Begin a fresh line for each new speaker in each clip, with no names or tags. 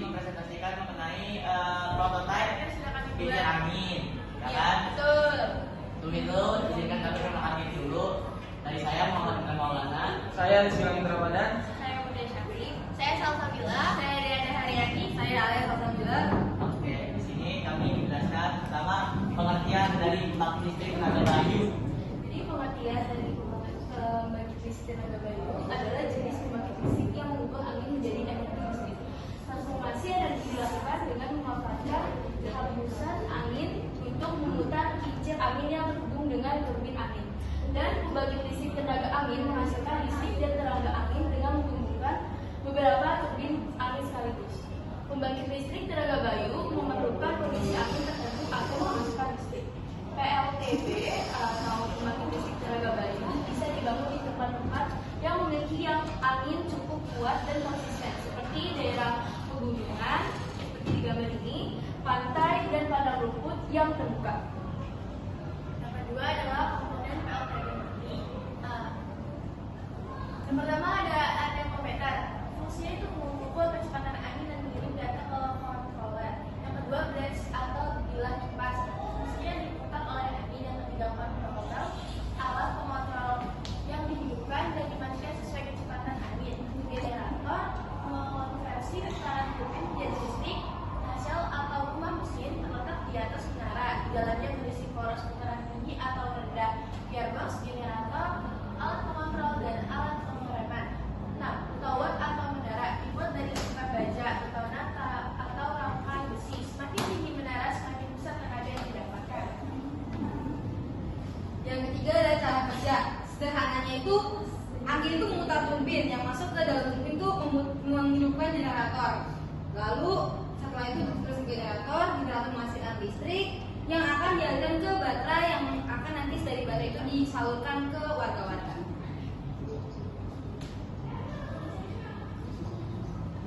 mempresentasikan mengenai prototipe kincir angin, ya kan?
Betul.
Untuk itu izinkan kami memahami dulu. Dari saya Muhammad Maulana.
Saya Silang Ramadan.
Saya Muda Syafri. Saya Salsabila. Saya Riana Haryani. Saya Alia Salsabila.
Oke, di sini kami menjelaskan pertama pengertian dari pembangkit listrik tenaga bayu.
Jadi pengertian dari pembangkit listrik tenaga bayu adalah jenis pembangkit listrik yang mengubah angin menjadi energi listrik. Transformasi energi dilakukan dengan memanfaatkan hembusan angin untuk memutar kincir angin yang terhubung dengan turbin angin. Dan pembangkit listrik tenaga angin menghasilkan listrik dan tenaga angin dengan menghubungkan beberapa turbin angin sekaligus. Pembangkit listrik tenaga bayu memerlukan kondisi angin tertentu agar menghasilkan listrik. PLTB atau pembangkit listrik tenaga bayu bisa dibangun di tempat-tempat yang memiliki angin cukup kuat dan konsisten, seperti daerah pegunungan, seperti di gambar ini, pantai dan padang rumput yang terbuka. Yang kedua adalah komponen PLTB ini. Yang pertama ada tempometer. Fungsinya itu mengukur kecepatan angin dan mengirim data ke controller. Yang kedua blades atau bilah kipas. Fungsinya diputar oleh angin. Yang ketiga chronometer, alat pengontrol yang dihidupkan dan dimatikan sesuai kecepatan angin. Generator mengonversi putaran turbin menjadi listrik. Hasil atau rumah mesin terletak di atas menara. Di dalamnya berisi poros putaran tinggi atau rendah. Gearbox, generator, alat pengontrol dan alat pengereman. Nah, tower atau menara dibuat dari sekat baja atau nata atau rangkai besi. Semakin tinggi menara, semakin besar tenaga yang didapatkan. Yang ketiga adalah cara kerja. Sederhananya itu angin itu memutar turbin, yang masuk ke dalam turbin itu menghidupkan generator. Lalu setelah itu terus generator menghasilkan listrik yang akan dialirkan ke baterai, yang akan nanti dari baterai itu disalurkan ke warga-warga.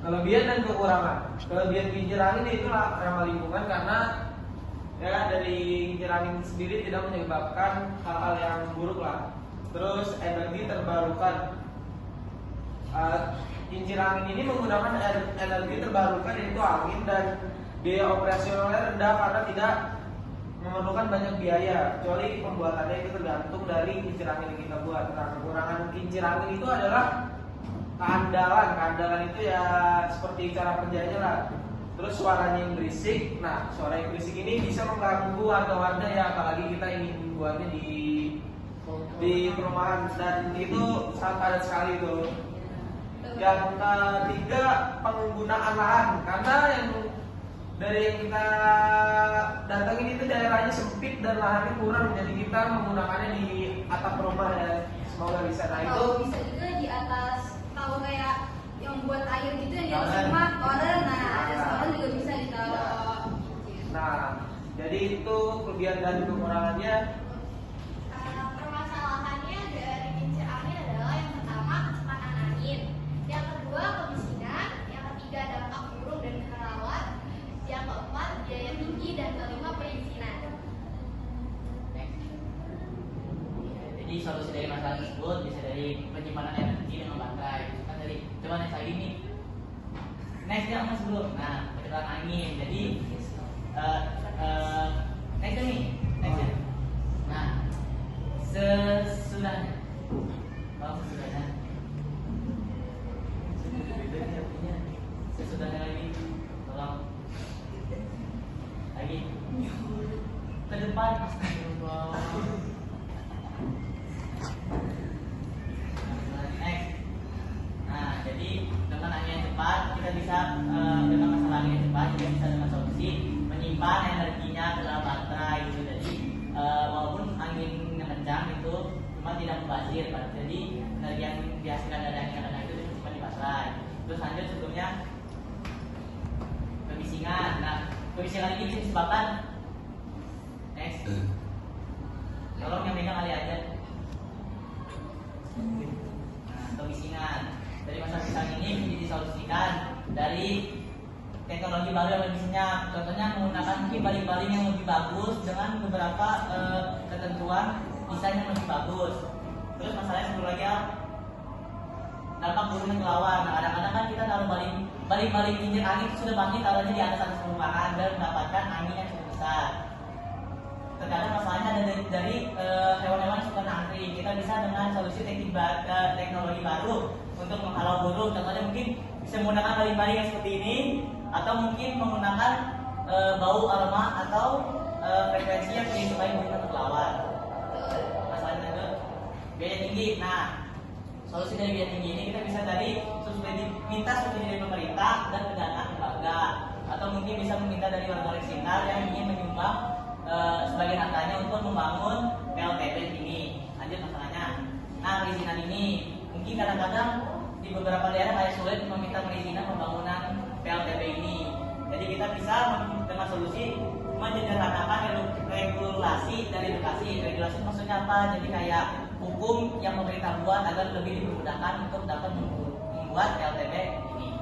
Kelebihan dan kekurangan. Kelebihan kincir angin itu ramah lingkungan karena ya dari kincir angin sendiri tidak menyebabkan hal-hal yang buruk lah. Terus energi terbarukan. Kincir angin ini menggunakan energi terbarukan yaitu angin, dan biaya operasionalnya rendah karena tidak memerlukan banyak biaya, kecuali pembuatannya itu tergantung dari kincir angin yang kita buat. Nah, kekurangan kincir angin itu adalah keandalan itu ya seperti cara kerjanya lah. Terus suaranya yang berisik. Nah, suara yang berisik ini bisa mengganggu warga-warga ya, apalagi kita ingin buatnya di perumahan, dan itu sangat padat sekali tuh. Yang ketiga, penggunaan lahan, karena yang dari yang kita datangin itu daerahnya sempit dan lahannya kurang, jadi kita menggunakannya di atap rumah ya. Semoga bisa. Nah itu
bisa juga di atas, kalau kayak yang buat air gitu yang di atas rumah, koren. Nah, ada koren juga bisa ditaruh.
Nah, jadi itu kelebihan dan kekurangannya.
Permasalahannya dari kincir angin adalah yang pertama kecepatan angin, yang kedua kebisingan, yang ketiga dampak burung dan kerawat, yang keempat biaya tinggi, dan kelima perizinan.
Jadi solusi dari masalah tersebut bisa dari penyimpanan energi dengan baterai. Kan dari coba next lagi nih. Next ya mas belum. Nah, kecepatan angin. Jadi next nih. Next ya. Nah, sesudahnya. Oh, sesudahnya. Sesudahnya lagi. Tolong. Lagi. Ke depan. Astagfirullah. Next. Nah, jadi dengan angin yang cepat kita bisa dengan masalah angin yang cepat kita bisa dengan solusi menyimpan energinya ke dalam baterai gitu. Jadi walaupun angin yang kencang itu cuma tidak membazir, jadi energi yang dihasilkan dari angin yang kencang itu disimpan di baterai. Terus lanjut sebelumnya kebisingan. Nah, kebisingan ini disebabkan next. Tolong yang megang kali aja. Nah, kebisingan dari masalah pisang ini bisa disolusikan dari teknologi baru yang lebih senyap. Contohnya menggunakan baling-baling yang lebih bagus dengan beberapa ketentuan desain yang lebih bagus. Terus masalahnya satu lagi dampak burung dan kelawar. Nah, kadang-kadang kan kita taruh baling balik-balik kincir angin itu sudah pasti taruhnya di atas perumahan dan mendapatkan angin yang cukup besar. Terkadang masalahnya ada dari hewan-hewan yang suka nangkring. Kita bisa dengan solusi teknologi baru untuk menghalau burung. Contohnya mungkin bisa menggunakan baling-baling yang seperti ini, atau mungkin menggunakan bau aroma atau frekuensi yang tinggi supaya burung tetap lawan. Masalahnya itu biaya tinggi. Nah, solusi dari biaya tinggi ini kita bisa dari minta subsidi dari pemerintah dan pendanaan lembaga, atau mungkin bisa meminta dari warga sekitar yang ingin menyumbang sebagian hartanya untuk membangun PLTP ini. Lanjut masalahnya. Nah, perizinan ini mungkin kadang-kadang di beberapa daerah kayak sulit meminta perizinan pembangunan PLTP ini. Jadi kita bisa dengan solusi menyederhanakan regulasi dan edukasi. Regulasi maksudnya apa? Jadi kayak hukum yang pemerintah buat agar lebih dipermudahkan untuk dapat membuat PLTP ini.